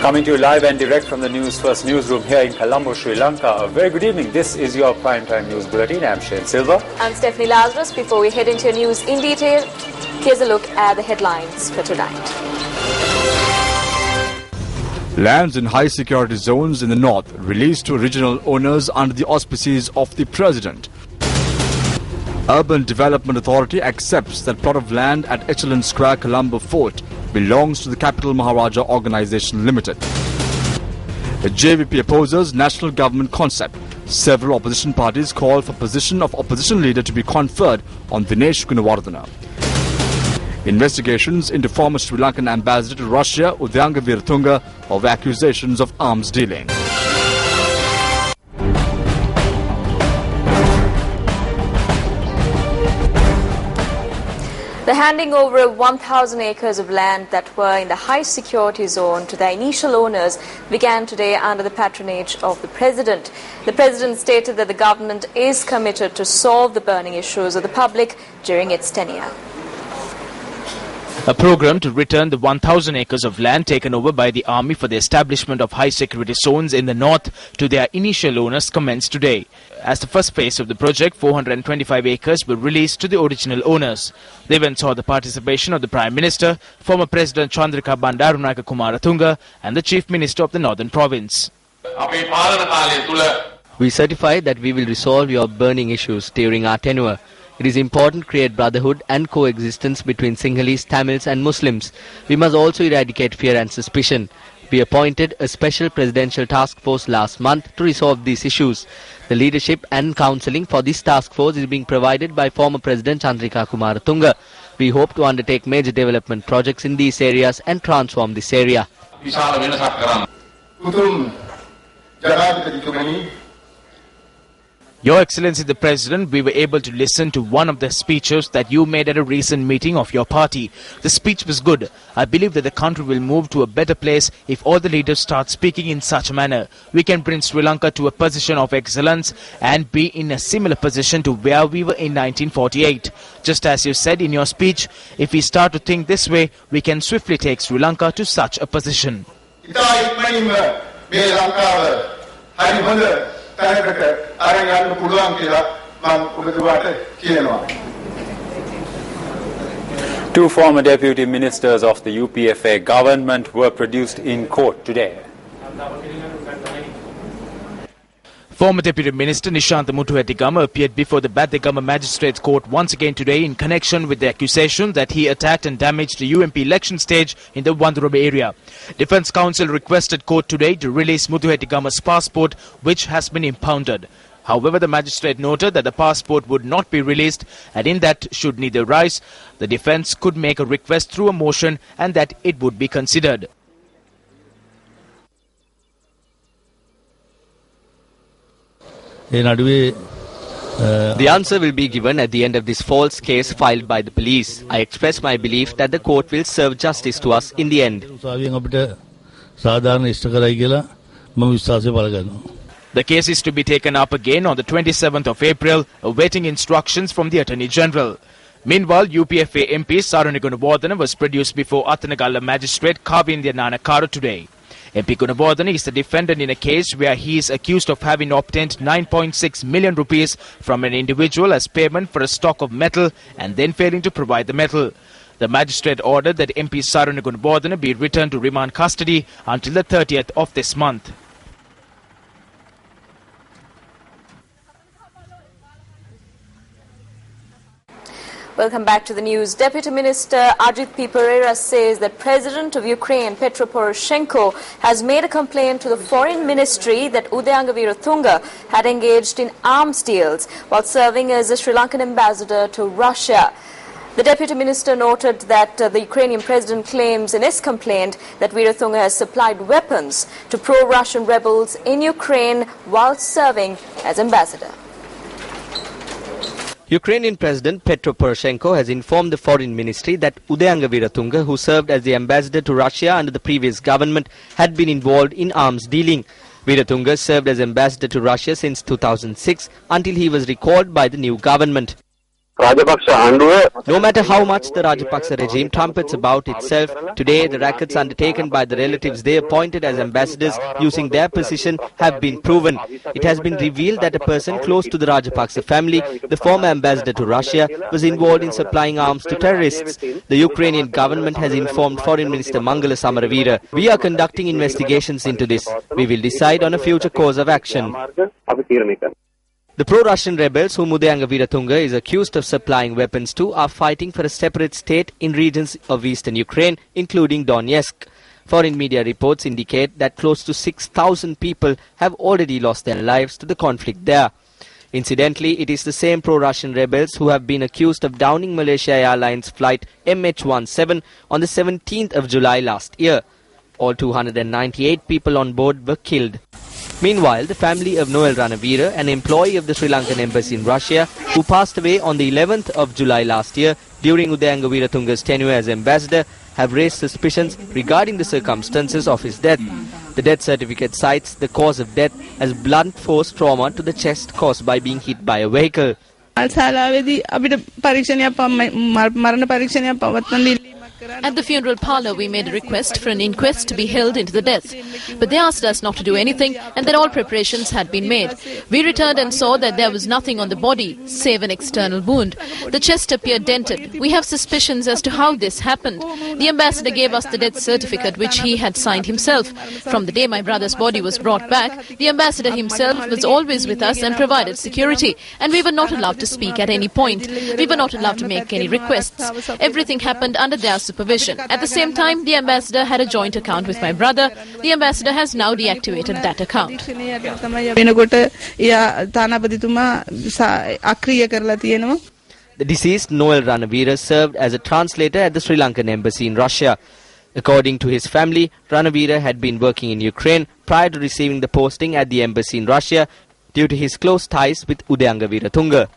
Coming to you live and direct from the Newsfirst newsroom here in Colombo, Sri Lanka. A very good evening. This is your primetime news bulletin. I'm Shane Silva. I'm Stephanie Lazarus. Before we head into your news in detail, here's a look at the headlines for tonight. Lands in high security zones in the north released to original owners under the auspices of the President. Urban Development Authority accepts that plot of land at Echelon Square, Colombo Fort belongs to the Capital Maharaja Organisation Limited. The JVP opposes national government concept. Several opposition parties call for position of opposition leader to be conferred on Dinesh Gunawardena. Investigations into former Sri Lankan ambassador to Russia, Udayanga Veeratunga, of accusations of arms dealing. The handing over of 1,000 acres of land that were in the high security zone to their initial owners began today under the patronage of the President. The President stated that the government is committed to solve the burning issues of the public during its tenure. A program to return the 1,000 acres of land taken over by the army for the establishment of high security zones in the north to their initial owners commenced today. As the first phase of the project, 425 acres were released to the original owners. The event saw the participation of the Prime Minister, former President Chandrika Bandarunayake Kumaratunga and the Chief Minister of the Northern Province. We certify that we will resolve your burning issues during our tenure. It is important to create brotherhood and coexistence between Sinhalese, Tamils and Muslims. We must also eradicate fear and suspicion. We appointed a special presidential task force last month to resolve these issues. The leadership and counselling for this task force is being provided by former President Chandrika Kumaratunga. We hope to undertake major development projects in these areas and transform this area. Your Excellency the President, we were able to listen to one of the speeches that you made at a recent meeting of your party. The speech was good. I believe that the country will move to a better place if all the leaders start speaking in such a manner. We can bring Sri Lanka to a position of excellence and be in a similar position to where we were in 1948. Just as you said in your speech, if we start to think this way, we can swiftly take Sri Lanka to such a position. Two former deputy ministers of the UPFA government were produced in court today. Former Deputy Minister Nishantha Muthuhettigama appeared before the Bathegama Magistrates Court once again today in connection with the accusation that he attacked and damaged the UMP election stage in the Wanduruba area. Defence Counsel requested court today to release Muthuhettigama's passport, which has been impounded. However, the magistrate noted that the passport would not be released, and in that, should neither rise, the defence could make a request through a motion and that it would be considered. The answer will be given at the end of this false case filed by the police. I express my belief that the court will serve justice to us in the end. The case is to be taken up again on the 27th of April, awaiting instructions from the Attorney General. Meanwhile, UPFA MP Saruni Gunawardena was produced before Athanagalla Magistrate Kavindya Nanakara today. MP Gunawardena is the defendant in a case where he is accused of having obtained 9.6 million rupees from an individual as payment for a stock of metal and then failing to provide the metal. The magistrate ordered that MP Saruni Gunawardena be returned to remand custody until the 30th of this month. Welcome back to the news. Deputy Minister Ajit P. Pereira says that President of Ukraine, Petro Poroshenko, has made a complaint to the Foreign Ministry that Udayanga Veeratunga had engaged in arms deals while serving as a Sri Lankan ambassador to Russia. The Deputy Minister noted that the Ukrainian President claims in his complaint that Veeratunga has supplied weapons to pro-Russian rebels in Ukraine while serving as ambassador. Ukrainian President Petro Poroshenko has informed the Foreign Ministry that Udayanga Veeratunga, who served as the ambassador to Russia under the previous government, had been involved in arms dealing. Veeratunga served as ambassador to Russia since 2006 until he was recalled by the new government. No matter how much the Rajapaksa regime trumpets about itself, today the rackets undertaken by the relatives they appointed as ambassadors using their position have been proven. It has been revealed that a person close to the Rajapaksa family, the former ambassador to Russia, was involved in supplying arms to terrorists. The Ukrainian government has informed Foreign Minister Mangala Samaraveera. We are conducting investigations into this. We will decide on a future course of action. The pro-Russian rebels whom Udayanga Veeratunga is accused of supplying weapons to are fighting for a separate state in regions of eastern Ukraine, including Donetsk. Foreign media reports indicate that close to 6,000 people have already lost their lives to the conflict there. Incidentally, it is the same pro-Russian rebels who have been accused of downing Malaysia Airlines flight MH17 on the 17th of July last year. All 298 people on board were killed. Meanwhile, the family of Noel Ranavira, an employee of the Sri Lankan embassy in Russia, who passed away on the 11th of July last year during Udayanga Veeratunga's tenure as ambassador, have raised suspicions regarding the circumstances of his death. The death certificate cites the cause of death as blunt force trauma to the chest caused by being hit by a vehicle. At the funeral parlour, we made a request for an inquest to be held into the death. But they asked us not to do anything and that all preparations had been made. We returned and saw that there was nothing on the body, save an external wound. The chest appeared dented. We have suspicions as to how this happened. The ambassador gave us the death certificate which he had signed himself. From the day my brother's body was brought back, the ambassador himself was always with us and provided security. And we were not allowed to speak at any point. We were not allowed to make any requests. Everything happened under their supervision. At the same time, the ambassador had a joint account with my brother. The ambassador has now deactivated that account. The deceased Noel Ranavira served as a translator at the Sri Lankan embassy in Russia. According to his family, Ranavira had been working in Ukraine prior to receiving the posting at the embassy in Russia due to his close ties with Udayanga Veeratunga.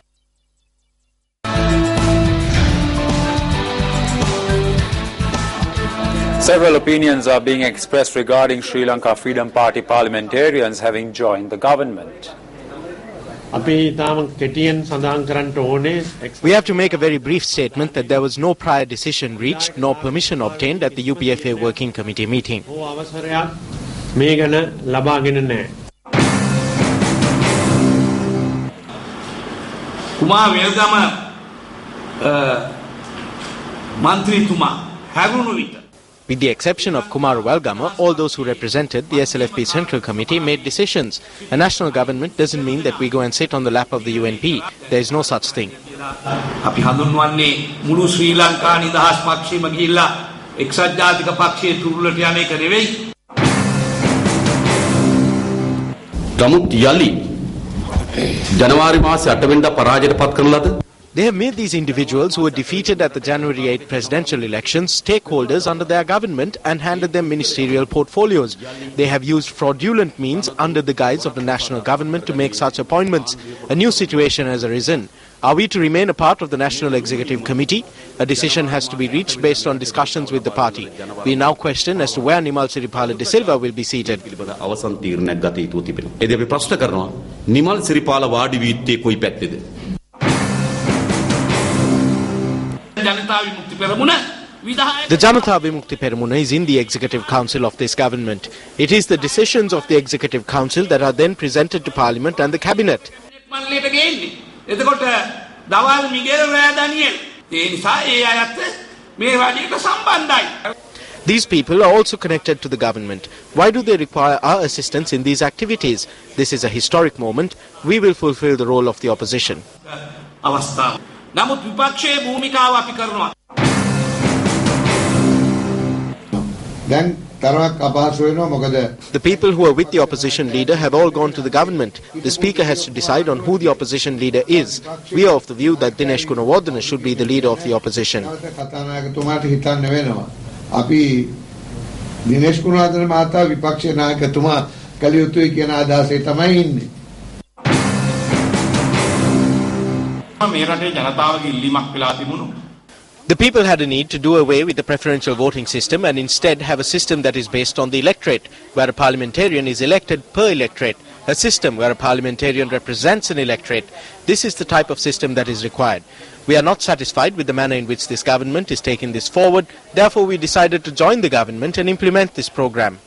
Several opinions are being expressed regarding Sri Lanka Freedom Party parliamentarians having joined the government. We have to make a very brief statement that there was no prior decision reached nor permission obtained at the UPFA Working Committee meeting. Kumar Welgama Mantri Tuma Hagunovita. With the exception of Kumar Welgama, all those who represented the SLFP Central Committee made decisions. A national government doesn't mean that we go and sit on the lap of the UNP. There is no such thing. අපි හඳුන්වන්නේ මුළු ශ්‍රී ලංකා නිදහස් පක්ෂයම ගිහිල්ලා එක්සත් ජාතික පක්ෂයේ තුරුලට යන එක නෙවෙයි. නමුත් යලි ජනවාරි මාසේ 8 වෙනිදා පරාජයට පත් කරන ලද They have made these individuals who were defeated at the January 8 presidential elections stakeholders under their government and handed them ministerial portfolios. They have used fraudulent means under the guise of the national government to make such appointments. A new situation has arisen. Are we to remain a part of the National Executive Committee? A decision has to be reached based on discussions with the party. We now question as to where Nimal Siripala de Silva will be seated. අවසන් තීරණයක් ගත යුතු තිබෙනවා. ඒ අපි ප්‍රශ්න කරනවා නිමල් සිරිපාල වාඩි වී සිටියේ කොයි පැත්තේද? The Janata Vimukti Peramuna is in the Executive Council of this government. It is the decisions of the Executive Council that are then presented to Parliament and the Cabinet. These people are also connected to the government. Why do they require our assistance in these activities? This is a historic moment. We will fulfill the role of the opposition. නමුත් විපක්ෂයේ භූමිකාව අපි කරනවා. The people who are with the opposition leader have all gone to the government. The speaker has to decide on who the opposition leader is. We are of the view that Dinesh Gunawardena should be the leader of the opposition. The people had a need to do away with the preferential voting system and instead have a system that is based on the electorate, where a parliamentarian is elected per electorate. a system where a parliamentarian represents an electorate. This is the type of system that is required. We are not satisfied with the manner in which this government is taking this forward. Therefore, we decided to join the government and implement this program.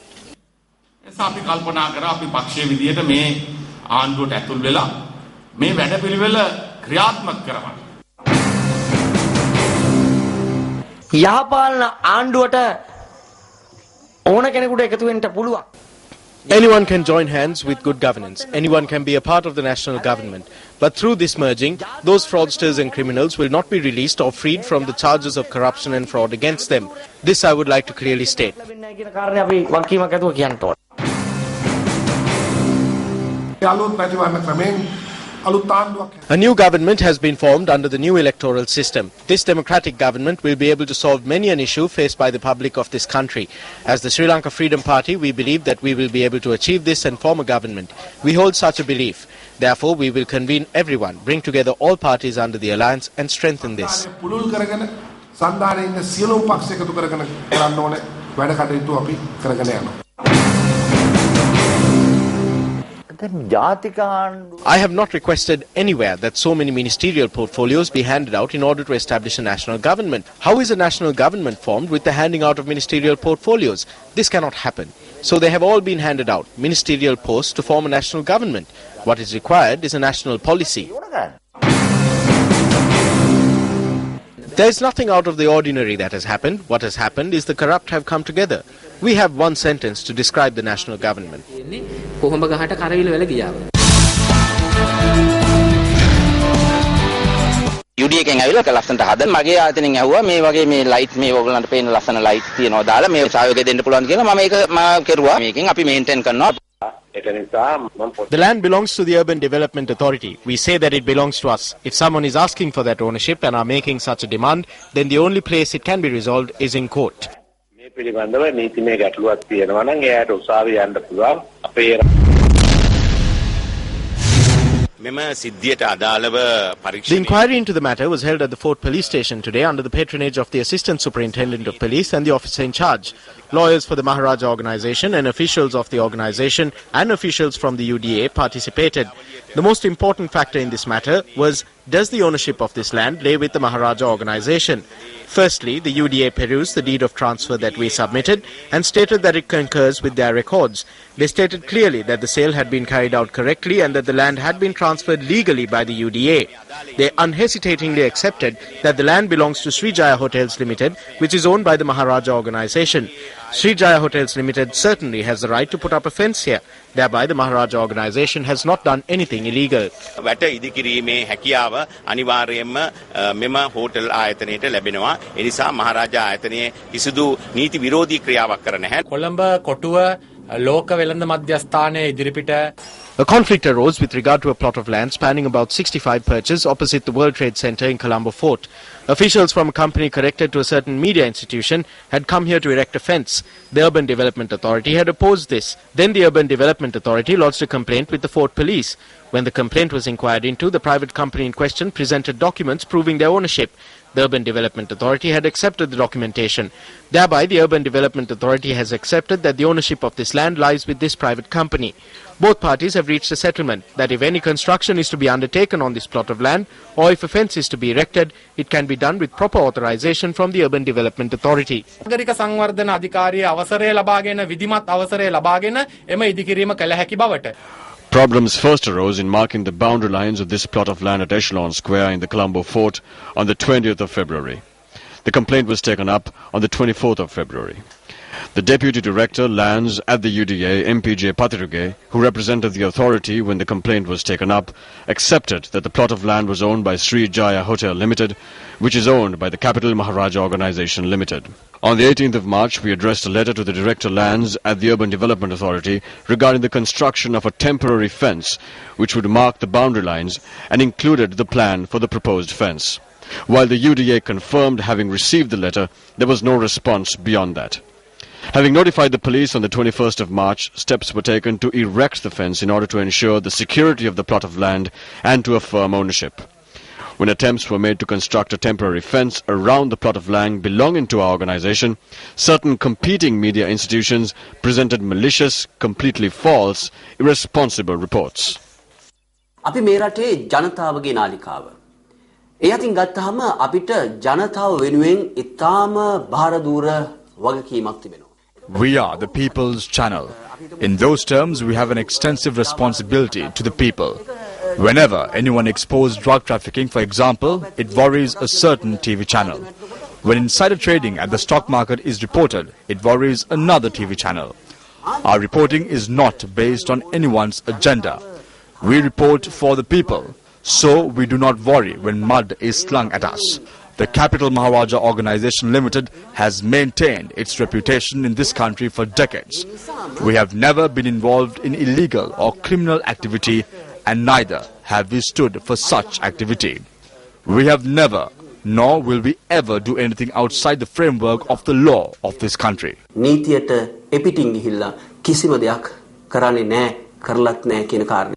Anyone can join hands with good governance. Anyone can be a part of the national government. But through this merging, those fraudsters and criminals will not be released or freed from the charges of corruption and fraud against them. This I would like to clearly state. A new government has been formed under the new electoral system. This democratic government will be able to solve many an issue faced by the public of this country. As the Sri Lanka Freedom Party, we believe that we will be able to achieve this and form a government. We hold such a belief. Therefore, we will convene everyone, bring together all parties under the alliance and strengthen this. I have not requested anywhere that so many ministerial portfolios be handed out in order to establish a national government. How is a national government formed with the handing out of ministerial portfolios? This cannot happen. So they have all been handed out, ministerial posts to form a national government. What is required is a national policy. There is nothing out of the ordinary that has happened. What has happened is the corrupt have come together. We have one sentence to describe the national government. UD එකෙන් ඇවිල්ලා ලස්සනට හදන මගේ ආයතනෙන් ඇහුවා මේ වගේ මේ light මේ ඔයගලන්ට පේන ලස්සන ලයිට් තියෙනවා දාලා මේ සහයෝගය දෙන්න පුළුවන් කියලා මම ඒක කෙරුවා මේකෙන් අපි මේන්ටේන් කරනවා. The land belongs to the Urban Development Authority. We say that it belongs to us. If someone is asking for that ownership and are making such a demand, then the only place it can be resolved is in court. The inquiry into the matter was held at the Fort Police Station today under the patronage of the Assistant Superintendent of Police and the officer in charge. Lawyers for the Maharaja organization and officials of the organization and officials from the UDA participated. The most important factor in this matter was, does the ownership of this land lay with the Maharaja organization? Firstly, the UDA perused the deed of transfer that we submitted and stated that it concurs with their records. They stated clearly that the sale had been carried out correctly and that the land had been transferred legally by the UDA. They unhesitatingly accepted that the land belongs to Sri Jaya Hotels Limited, which is owned by the Maharaja organization. Sri Jaya Hotels Limited certainly has the right to put up a fence here. Thereby, the Maharaja organization has not done anything illegal. A conflict arose with regard to a plot of land spanning about 65 perches opposite the World Trade Center in Colombo Fort. Officials from a company connected to a certain media institution had come here to erect a fence. The Urban Development Authority had opposed this. Then the Urban Development Authority lodged a complaint with the Fort Police. When the complaint was inquired into, the private company in question presented documents proving their ownership. The Urban Development Authority had accepted the documentation. Thereby, the Urban Development Authority has accepted that the ownership of this land lies with this private company. Both parties have reached a settlement that if any construction is to be undertaken on this plot of land or if a fence is to be erected, it can be done with proper authorization from the Urban Development Authority. Problems first arose in marking the boundary lines of this plot of land at Echelon Square in the Colombo Fort on the 20th of February. The complaint was taken up on the 24th of February. The Deputy Director Lands at the UDA, MPJ Patiruge, who represented the authority when the complaint was taken up, accepted that the plot of land was owned by Sri Jaya Hotel Limited, which is owned by the Capital Maharaja Organization Limited. On the 18th of March, we addressed a letter to the Director Lands at the Urban Development Authority regarding the construction of a temporary fence which would mark the boundary lines and included the plan for the proposed fence. While the UDA confirmed having received the letter, there was no response beyond that. Having notified the police on the 21st of March, steps were taken to erect the fence in order to ensure the security of the plot of land and to affirm ownership. When attempts were made to construct a temporary fence around the plot of land belonging to our organization, certain competing media institutions presented malicious, completely false, irresponsible reports. අපි මේ රටේ ජනතාවගේ නාලිකාව. ඒ අතින් ගත්තාම අපිට ජනතාව වෙනුවෙන් ඉතාම භාරදූර වගකීමක් තිබෙනවා. We are the people's channel. In those terms, we have an extensive responsibility to the people. Whenever anyone exposed drug trafficking, for example, it worries a certain TV channel. When insider trading at the stock market is reported, it worries another TV channel. Our reporting is not based on anyone's agenda. We report for the people, so we do not worry when mud is slung at us. The Capital Maharaja Organization Limited has maintained its reputation in this country for decades. We have never been involved in illegal or criminal activity, and neither have we stood for such activity. We have never, nor will we ever do anything outside the framework of the law of this country. නීතියට එපිටින් ගිහිල්ලා කිසිම දෙයක් කරන්නේ නැහැ, කරලත් නැහැ කියන කාරණේ.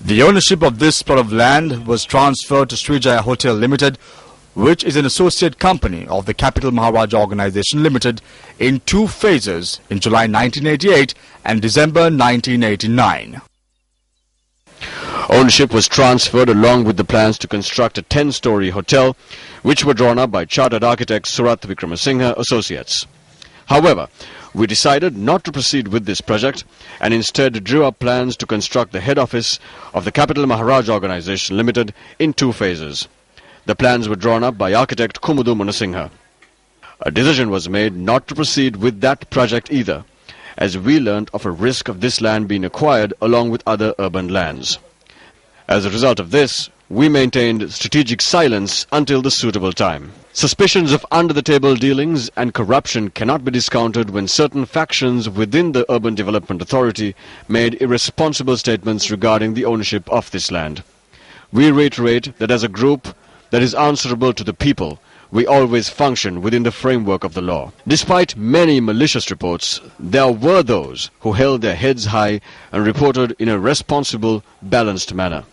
The ownership of this plot of land was transferred to Srijaya Hotel Limited, which is an associate company of the Capital Maharaja Organization Limited, in 2 phases in July 1988 and December 1989. Ownership was transferred along with the plans to construct a 10-story hotel, which were drawn up by chartered architect Surat Vikramasinghe Associates. However, we decided not to proceed with this project and instead drew up plans to construct the head office of the Capital Maharaja Organization Limited in 2 phases. The plans were drawn up by architect Kumudu Munasinghe. A decision was made not to proceed with that project either, as we learned of a risk of this land being acquired along with other urban lands. As a result of this, we maintained strategic silence until the suitable time. Suspicions of under-the-table dealings and corruption cannot be discounted when certain factions within the Urban Development Authority made irresponsible statements regarding the ownership of this land. We reiterate that as a group that is answerable to the people, we always function within the framework of the law. Despite many malicious reports, there were those who held their heads high and reported in a responsible, balanced manner.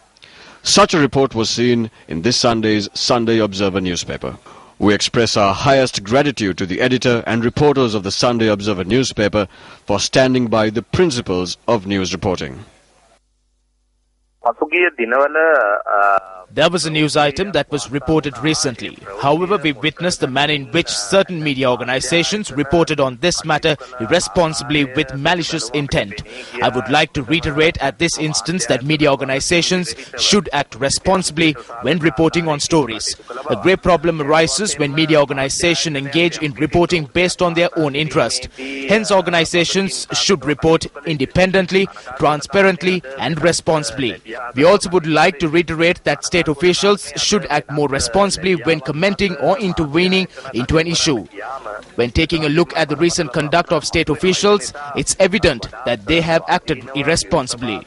Such a report was seen in this Sunday's Sunday Observer newspaper. We express our highest gratitude to the editor and reporters of the Sunday Observer newspaper for standing by the principles of news reporting. There was a news item that was reported recently. However, we witnessed the manner in which certain media organizations reported on this matter irresponsibly with malicious intent. I would like to reiterate at this instance that media organizations should act responsibly when reporting on stories. A great problem arises when media organizations engage in reporting based on their own interest. Hence, organizations should report independently, transparently and responsibly. We also would like to reiterate that state officials should act more responsibly when commenting or intervening into an issue. When taking a look at the recent conduct of state officials, it's evident that they have acted irresponsibly.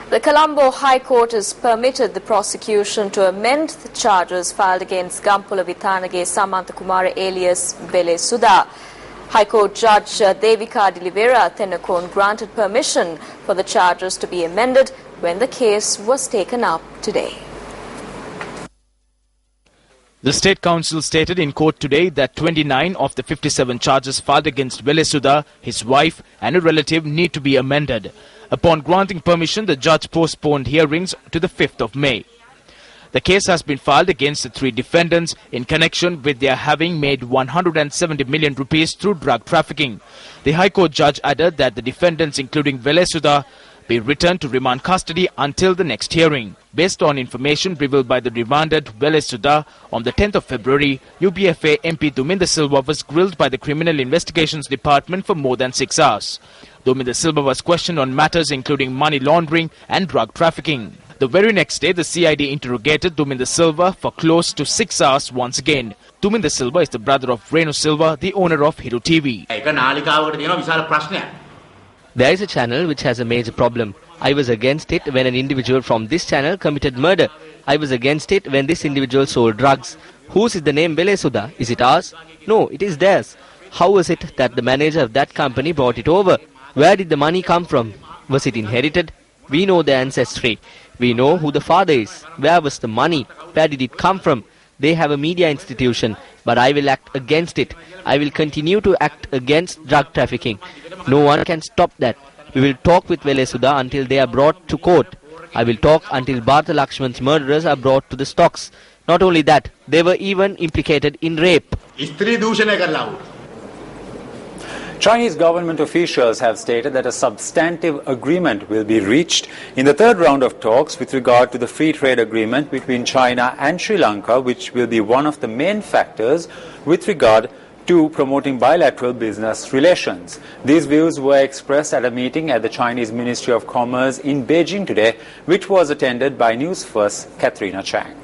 The Colombo High Court has permitted the prosecution to amend the charges filed against Gampula Vithanage Samantakumara alias Vele Sudha. High Court Judge Devika Dilivera Thenakon granted permission for the charges to be amended when the case was taken up today. The State Council stated in court today that 29 of the 57 charges filed against Vele Sudha, his wife and a relative need to be amended. Upon granting permission, the judge postponed hearings to the 5th of May. The case has been filed against the 3 defendants in connection with their having made 170 million rupees through drug trafficking. The High Court judge added that the defendants, including Vele Sudha, be returned to remand custody until the next hearing. Based on information revealed by the remanded Vele Sudha, on the 10th of February, UPFA MP Duminda Silva was grilled by the Criminal Investigations Department for more than 6 hours. Duminda Silva was questioned on matters including money laundering and drug trafficking. The very next day, the CID interrogated Duminda Silva for close to 6 hours once again. Duminda Silva is the brother of Renu Silva, the owner of Hiru TV. There is a channel which has a major problem. I was against it when an individual from this channel committed murder. I was against it when this individual sold drugs. Whose is the name Vele Sudha? Is it ours? No, it is theirs. How was it that the manager of that company brought it over? Where did the money come from? Was it inherited? We know the ancestry. We know who the father is. Where was the money? Where did it come from? They have a media institution, but I will act against it. I will continue to act against drug trafficking. No one can stop that. We will talk with Velesuda until they are brought to court. I will talk until Bharata Lakshman's murderers are brought to the stocks. Not only that, they were even implicated in rape. Chinese government officials have stated that a substantive agreement will be reached in the third round of talks with regard to the free trade agreement between China and Sri Lanka, which will be one of the main factors with regard to promoting bilateral business relations. These views were expressed at a meeting at the Chinese Ministry of Commerce in Beijing today, which was attended by Newsfirst's Katrina Chang.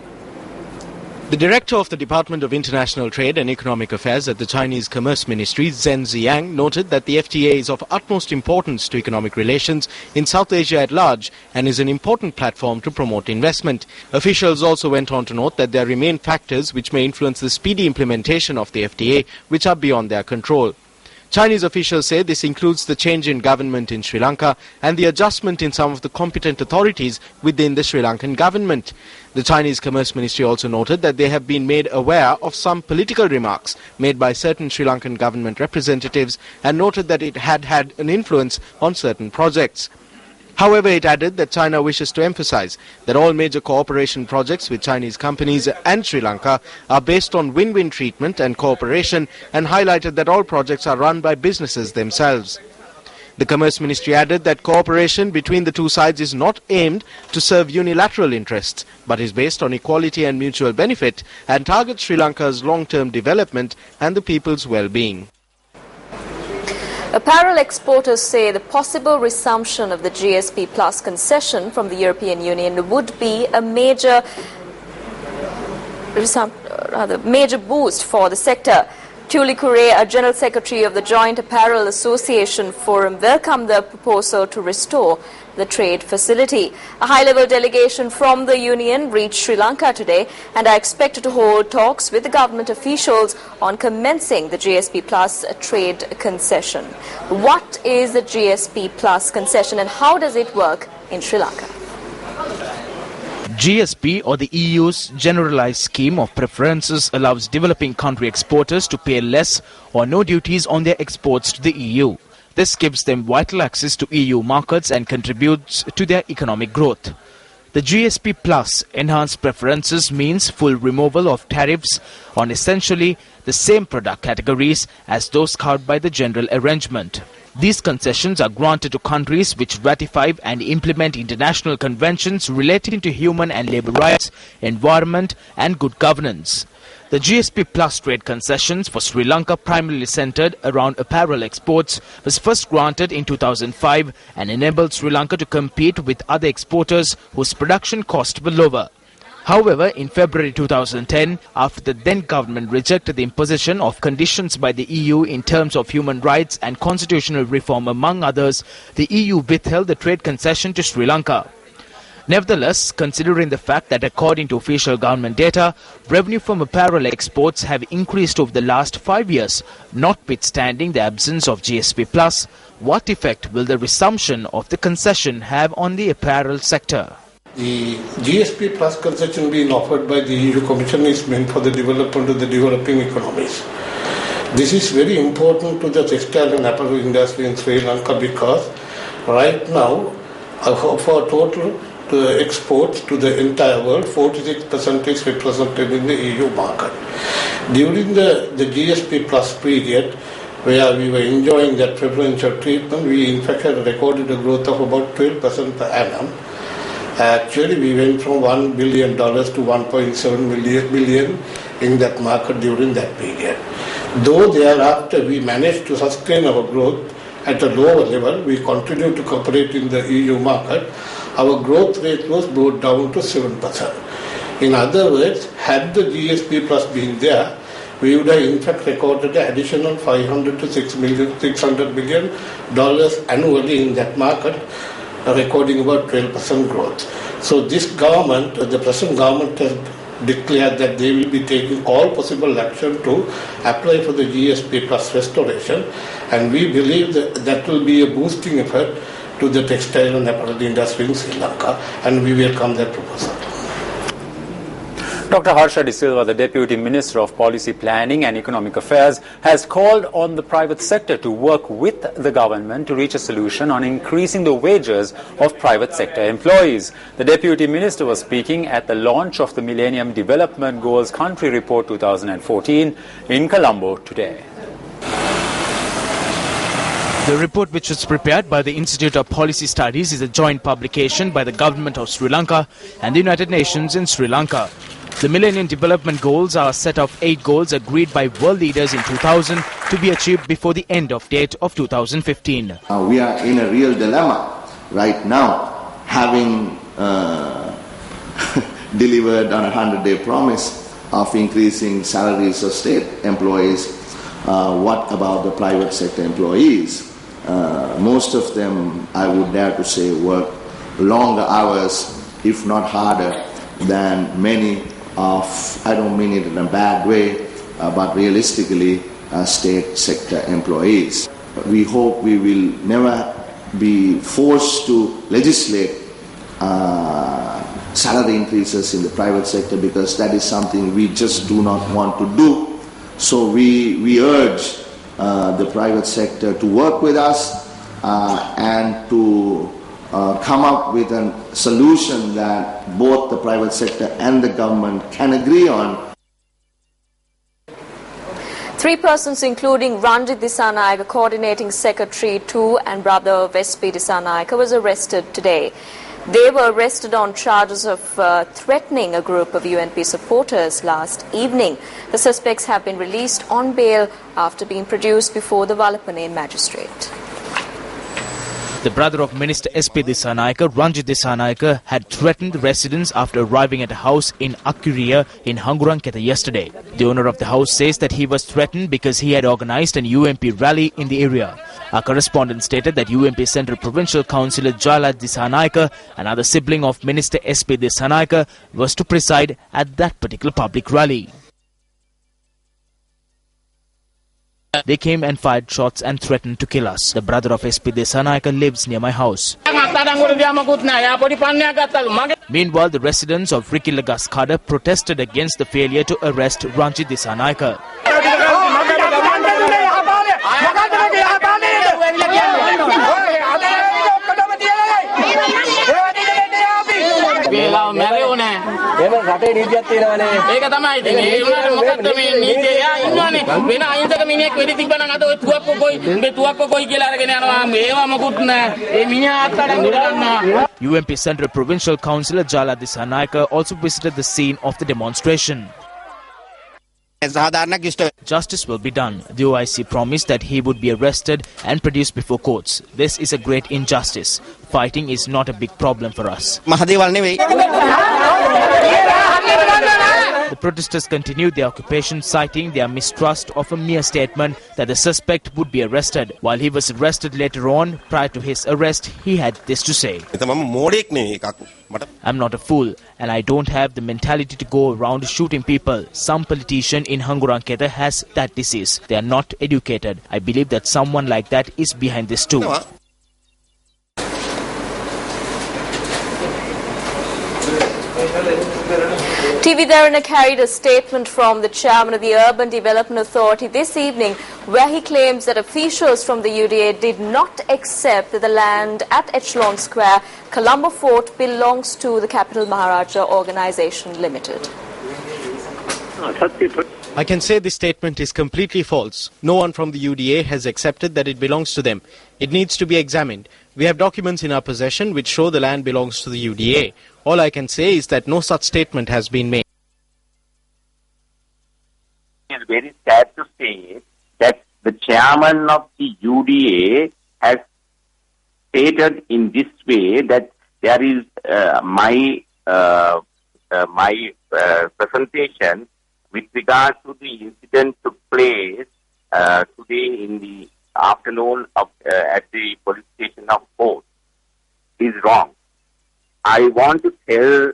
The director of the Department of International Trade and Economic Affairs at the Chinese Commerce Ministry, Zhen Ziyang, noted that the FTA is of utmost importance to economic relations in South Asia at large and is an important platform to promote investment. Officials also went on to note that there remain factors which may influence the speedy implementation of the FTA, which are beyond their control. Chinese officials say this includes the change in government in Sri Lanka and the adjustment in some of the competent authorities within the Sri Lankan government. The Chinese Commerce Ministry also noted that they have been made aware of some political remarks made by certain Sri Lankan government representatives and noted that it had had an influence on certain projects. However, it added that China wishes to emphasize that all major cooperation projects with Chinese companies and Sri Lanka are based on win-win treatment and cooperation, and highlighted that all projects are run by businesses themselves. The Commerce Ministry added that cooperation between the two sides is not aimed to serve unilateral interests, but is based on equality and mutual benefit and targets Sri Lanka's long-term development and the people's well-being. Apparel exporters say the possible resumption of the GSP Plus concession from the European Union would be a major boost for the sector. Tuli Kure, a General Secretary of the Joint Apparel Association Forum, welcomed the proposal to restore the trade facility. A high-level delegation from the union reached Sri Lanka today and are expected to hold talks with the government officials on commencing the GSP Plus trade concession. What is the GSP Plus concession and how does it work in Sri Lanka? GSP, or the EU's generalized scheme of preferences, allows developing country exporters to pay less or no duties on their exports to the EU. This gives them vital access to EU markets and contributes to their economic growth. The GSP Plus enhanced preferences means full removal of tariffs on essentially the same product categories as those covered by the general arrangement. These concessions are granted to countries which ratify and implement international conventions relating to human and labor rights, environment and good governance. The GSP Plus trade concessions for Sri Lanka, primarily centered around apparel exports, was first granted in 2005 and enabled Sri Lanka to compete with other exporters whose production costs were lower. However, in February 2010, after the then government rejected the imposition of conditions by the EU in terms of human rights and constitutional reform among others, the EU withheld the trade concession to Sri Lanka. Nevertheless, considering the fact that according to official government data, revenue from apparel exports have increased over the last 5 years, notwithstanding the absence of GSP Plus, what effect will the resumption of the concession have on the apparel sector? The GSP Plus concession being offered by the EU Commission is meant for the development of the developing economies. This is very important to the textile and apparel industry in Sri Lanka because right now, for total exports to the entire world, 46% is represented in the EU market. During the GSP Plus period, where we were enjoying that preferential treatment, we in fact had recorded a growth of about 12% per annum. Actually, we went from $1 billion to 1.7 billion in that market during that period. Though thereafter we managed to sustain our growth at a lower level, we continued to cooperate in the EU market. Our growth rate was brought down to 7%. In other words, had the GSP Plus been there, we would have in fact recorded an additional $500 to $600 million annually in that market, recording about 12% growth. So this government, the present government, has declared that they will be taking all possible action to apply for the GSP plus restoration, and we believe that will be a boosting effort to the textile and apparel industry in Sri Lanka, and we welcome that proposal. Dr. Harsha De Silva, the Deputy Minister of Policy Planning and Economic Affairs, has called on the private sector to work with the government to reach a solution on increasing the wages of private sector employees. The Deputy Minister was speaking at the launch of the Millennium Development Goals Country Report 2014 in Colombo today. The report, which was prepared by the Institute of Policy Studies, is a joint publication by the Government of Sri Lanka and the United Nations in Sri Lanka. The Millennium Development Goals are a set of 8 goals agreed by world leaders in 2000 to be achieved before the end of date of 2015. We are in a real dilemma right now, having delivered on a 100-day promise of increasing salaries of state employees. What about the private sector employees? Most of them, I would dare to say, work longer hours, if not harder, than many of, I don't mean it in a bad way, but realistically, state sector employees. We hope we will never be forced to legislate salary increases in the private sector, because that is something we just do not want to do. So we urge the private sector to work with us and to come up with a solution that both the private sector and the government can agree on. 3 persons, including Ranjit Dissanayake, Coordinating Secretary to and brother of SP Dissanayake, was arrested today. They were arrested on charges of threatening a group of UNP supporters last evening. The suspects have been released on bail after being produced before the Valapane magistrate. The brother of Minister SP Dissanayake, Ranjit Dissanayake, had threatened residents after arriving at a house in Akkuriya in Hanguranketha yesterday. The owner of the house says that he was threatened because he had organized an UMP rally in the area. Our correspondent stated that UMP Central Provincial Councillor Jala Dissanayake, another sibling of Minister SP Dissanayake, was to preside at that particular public rally. They came and fired shots and threatened to kill us. The brother of SP Dissanayake lives near my house. Meanwhile, the residents of Rikilagaskada protested against the failure to arrest Ranjit Dissanayake. UMP Central Provincial Councillor Jala Dissanayake also visited the scene of the demonstration. Justice will be done. The OIC promised that he would be arrested and produced before courts. This is a great injustice. Fighting is not a big problem for us. The protesters continued their occupation, citing their mistrust of a mere statement that the suspect would be arrested. While he was arrested later on, prior to his arrest, he had this to say: I'm not a fool, and I don't have the mentality to go around shooting people. Some politician in Hanguranketha has that disease. They are not educated. I believe that someone like that is behind this too. TV Dharana carried a statement from the chairman of the Urban Development Authority this evening, where he claims that officials from the UDA did not accept that the land at Echelon Square, Colombo Fort, belongs to the Capital Maharaja Organisation Limited. I can say this statement is completely false. No one from the UDA has accepted that it belongs to them. It needs to be examined. We have documents in our possession which show the land belongs to the UDA. All I can say is that no such statement has been made. It is very sad to say that the chairman of the UDA has stated in this way that there is my presentation with regard to the incident took place today in the afternoon at the police station of Fort is wrong. I want to tell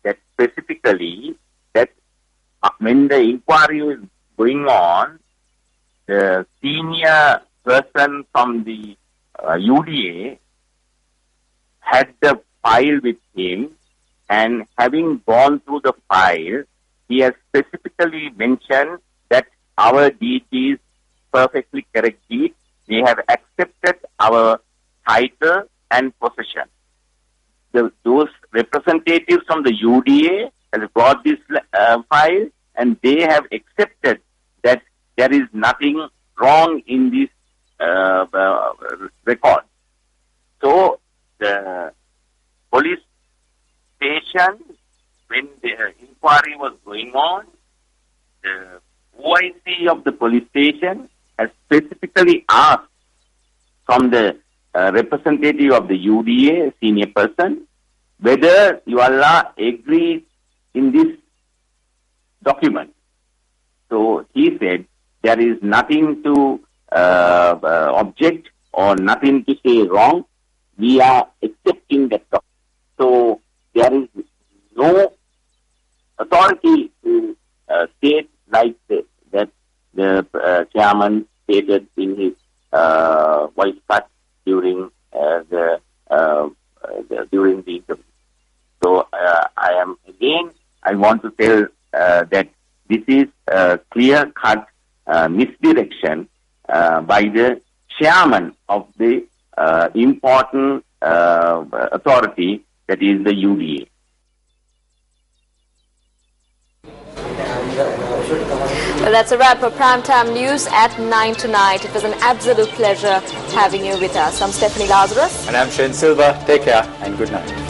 that specifically that when the inquiry was going on, the senior person from the UDA had the file with him, and having gone through the file, he has specifically mentioned that our deed is perfectly correct deed. They have accepted our title and possession. Those representatives from the UDA have got this file, and they have accepted that there is nothing wrong in this record. So the police station, when the inquiry was going on, the OIC of the police station has specifically asked from the representative of the UDA, senior person, whether you all agree in this document. So he said there is nothing to object or nothing to say wrong. We are accepting that document. So there is no authority to state like that the chairman stated in his voice cut during the interview. So I want to tell that this is a clear-cut misdirection by the chairman of the important authority, that is the UDA. Well, that's a wrap for Primetime News at 9 tonight. It was an absolute pleasure having you with us. I'm Stephanie Lazarus. And I'm Shane Silva. Take care and good night.